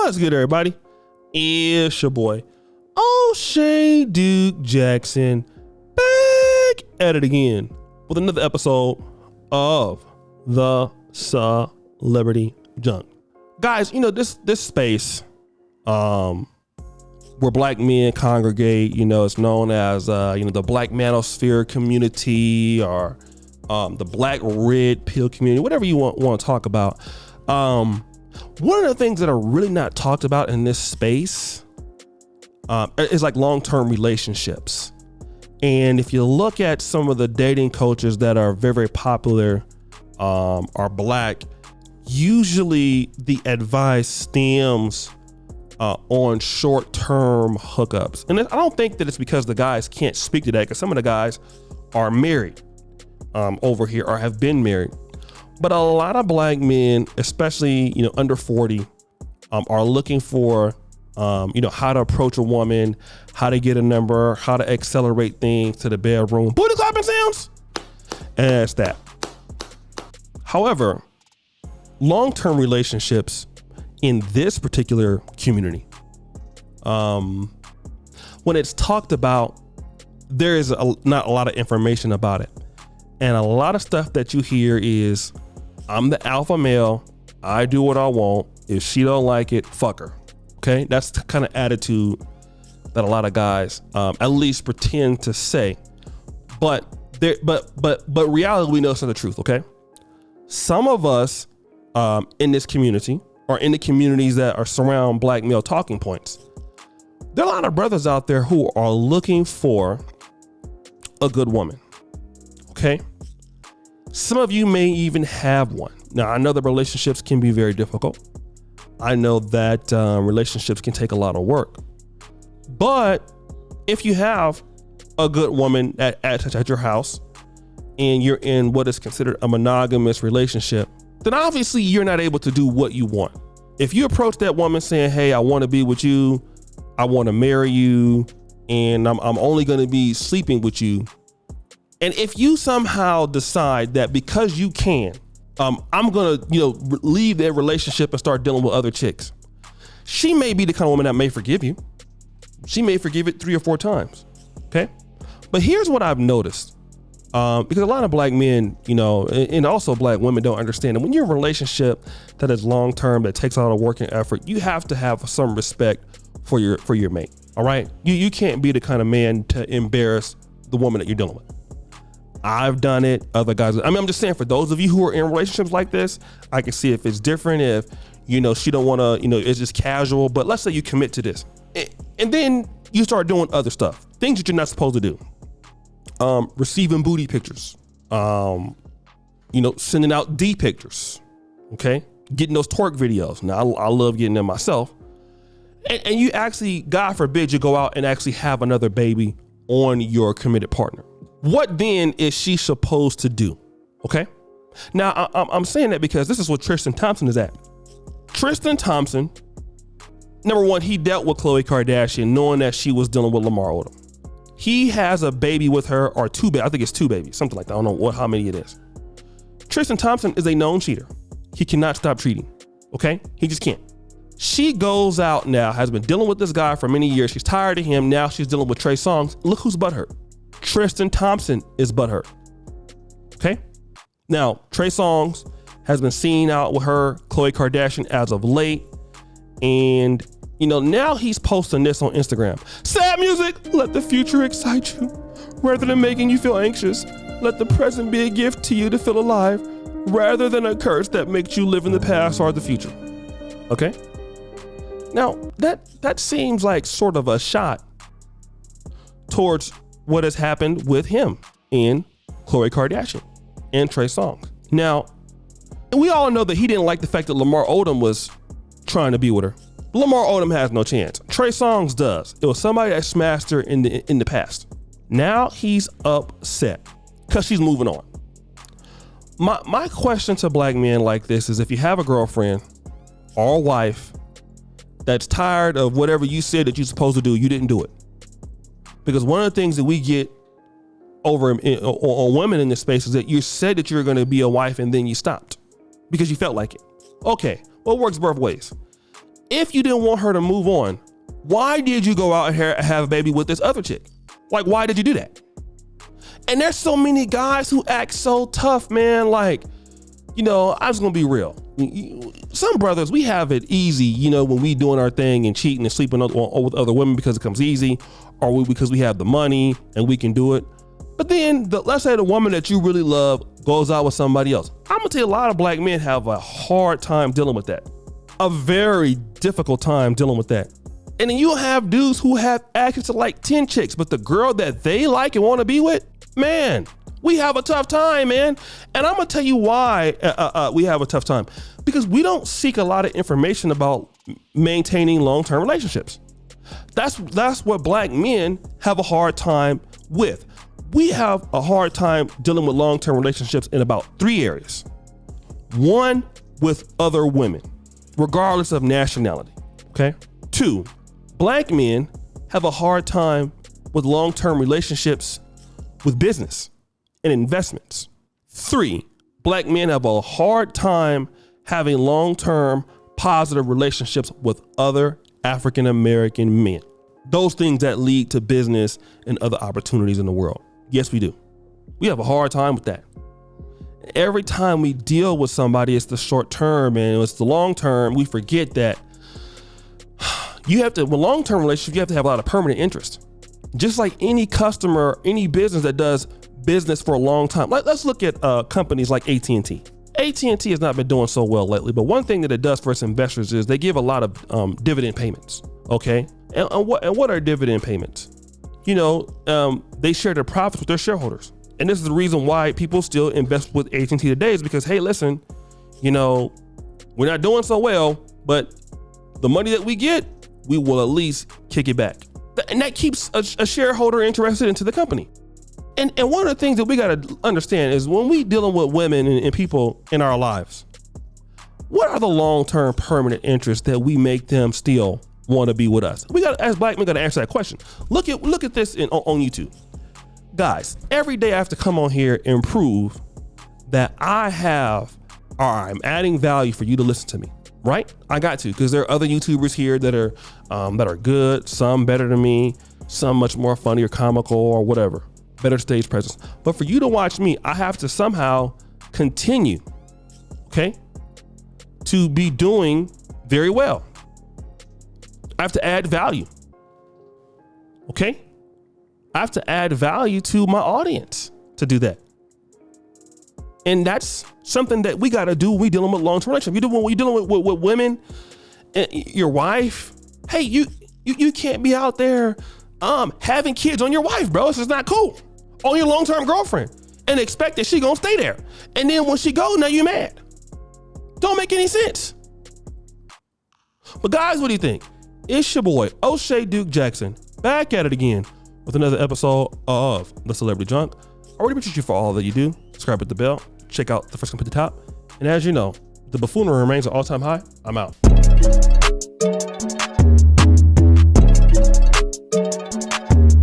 What's good, everybody? It's your boy, O'Shea Duke Jackson, back at it again with another episode of the Celebrity Junk. Guys, you know, this space where black men congregate, you know, it's known as the black manosphere community, or the black red pill community, whatever you want to talk about. One of the things that are really not talked about in this space is like long-term relationships. And if you look at some of the dating cultures that are very, very popular, are black, usually the advice stems on short-term hookups. And I don't think that it's because the guys can't speak to that, because some of the guys are married over here or have been married. But a lot of black men, especially, you know, under 40, are looking for, how to approach a woman, how to get a number, how to accelerate things to the bedroom. Booty clapping sounds. And that's that. However, long-term relationships in this particular community, when it's talked about, there is not a lot of information about it. And a lot of stuff that you hear is, I'm the alpha male, I do what I want. If she don't like it, fuck her. Okay, that's the kind of attitude that a lot of guys at least pretend to say. But reality, we know it's not the truth. Okay, some of us in this community, or in the communities that are surround black male talking points, there are a lot of brothers out there who are looking for a good woman. Okay. Some of you may even have one. Now, I know that relationships can be very difficult. I know that relationships can take a lot of work. But if you have a good woman at your house and you're in what is considered a monogamous relationship, then obviously you're not able to do what you want. If you approach that woman saying, hey, I want to be with you, I want to marry you, and I'm only going to be sleeping with you. And if you somehow decide that because you can, I'm going to, leave that relationship and start dealing with other chicks, she may be the kind of woman that may forgive you. She may forgive it 3 or 4 times. Okay. But here's what I've noticed, because a lot of black men, and also black women don't understand that when you're in a relationship that is long-term, that takes a lot of work and effort, you have to have some respect for your mate. All right. You can't be the kind of man to embarrass the woman that you're dealing with. I've done it. Other guys. I mean, I'm just saying, for those of you who are in relationships like this, I can see if it's different, if, she don't want to, it's just casual, but let's say you commit to this and then you start doing other stuff, things that you're not supposed to do. Receiving booty pictures, sending out D pictures. Okay. Getting those twerk videos. Now I love getting them myself. And you actually, God forbid, you go out and actually have another baby on your committed partner. What then is she supposed to do? Okay. Now I'm saying that because this is what Tristan Thompson is at. Tristan Thompson, number one, he dealt with Khloe Kardashian knowing that she was dealing with Lamar Odom. He has a baby with her, or 2 babies. I think it's 2 babies, something like that. I don't know how many it is. Tristan Thompson is a known cheater. He cannot stop cheating. Okay. He just can't. She goes out now, has been dealing with this guy for many years. She's tired of him. Now she's dealing with Trey Songz. Look who's butthurt. Tristan Thompson is butthurt. Okay. Now, Trey Songz has been seen out with her, Khloe Kardashian, as of late. And, now he's posting this on Instagram. Sad music. Let the future excite you rather than making you feel anxious. Let the present be a gift to you to feel alive rather than a curse that makes you live in the past or the future. Okay. Now, that seems like sort of a shot towards what has happened with him and Khloe Kardashian and Trey Songz. Now, and we all know that he didn't like the fact that Lamar Odom was trying to be with her. Lamar Odom has no chance. Trey Songz does. It was somebody that smashed her in the past. Now he's upset because she's moving on. My question to black men like this is, if you have a girlfriend or a wife that's tired of whatever you said that you're supposed to do, you didn't do it. Because one of the things that we get over on women in this space is that you said that you were going to be a wife and then you stopped because you felt like it. Okay, well, it works both ways. If you didn't want her to move on, why did you go out here and have a baby with this other chick? Like, why did you do that? And there's so many guys who act so tough, man. Like, I'm just gonna be real. Some brothers, we have it easy, when we doing our thing and cheating and sleeping with other women because it comes easy, or because we have the money and we can do it. But then, let's say the woman that you really love goes out with somebody else. I'm gonna tell you, a lot of black men have a hard time dealing with that. A very difficult time dealing with that. And then you'll have dudes who have access to like 10 chicks, but the girl that they like and want to be with, man, we have a tough time, man. And I'm gonna tell you why we have a tough time. Because we don't seek a lot of information about maintaining long-term relationships. That's what black men have a hard time with. We have a hard time dealing with long-term relationships in about 3 areas. One, with other women, regardless of nationality, okay? 2, black men have a hard time with long-term relationships with business and investments. 3, black men have a hard time having long-term positive relationships with other African-American men. Those things that lead to business and other opportunities in the world. Yes, we do. We have a hard time with that. Every time we deal with somebody, it's the short term and it's the long term. We forget that with long-term relationships, you have to have a lot of permanent interest. Just like any customer, any business that does business for a long time. Let's look at companies like AT&T. AT&T has not been doing so well lately, but one thing that it does for its investors is they give a lot of dividend payments. Okay, and what are dividend payments? They share their profits with their shareholders, and this is the reason why people still invest with AT&T today, is because, hey, listen, we're not doing so well, but the money that we get, we will at least kick it back, and that keeps a shareholder interested into the company. And one of the things that we got to understand is when we dealing with women and people in our lives, what are the long-term permanent interests that we make them still want to be with us? We got, as black men, got to answer that question. Look at this on YouTube. Guys, every day I have to come on here and prove that I'm adding value for you to listen to me, right? I got to, because there are other YouTubers here that are good, some better than me, some much more funny or comical or whatever, better stage presence. But for you to watch me, I have to somehow continue, okay, to be doing very well. I have to add value, okay? I have to add value to my audience to do that. And that's something that we got to do when we dealing with long-term relationships. When you're dealing with women, your wife, hey, you can't be out there having kids on your wife, bro. This is not cool. On your long-term girlfriend and expect that she gonna stay there. And then when she go, now you mad. Don't make any sense. But guys, what do you think? It's your boy, O'Shea Duke Jackson, back at it again with another episode of The Celebrity Junk. I already appreciate you for all that you do. Subscribe, hit the bell, check out the first comment at the top. And as you know, the buffoonery remains an all-time high. I'm out.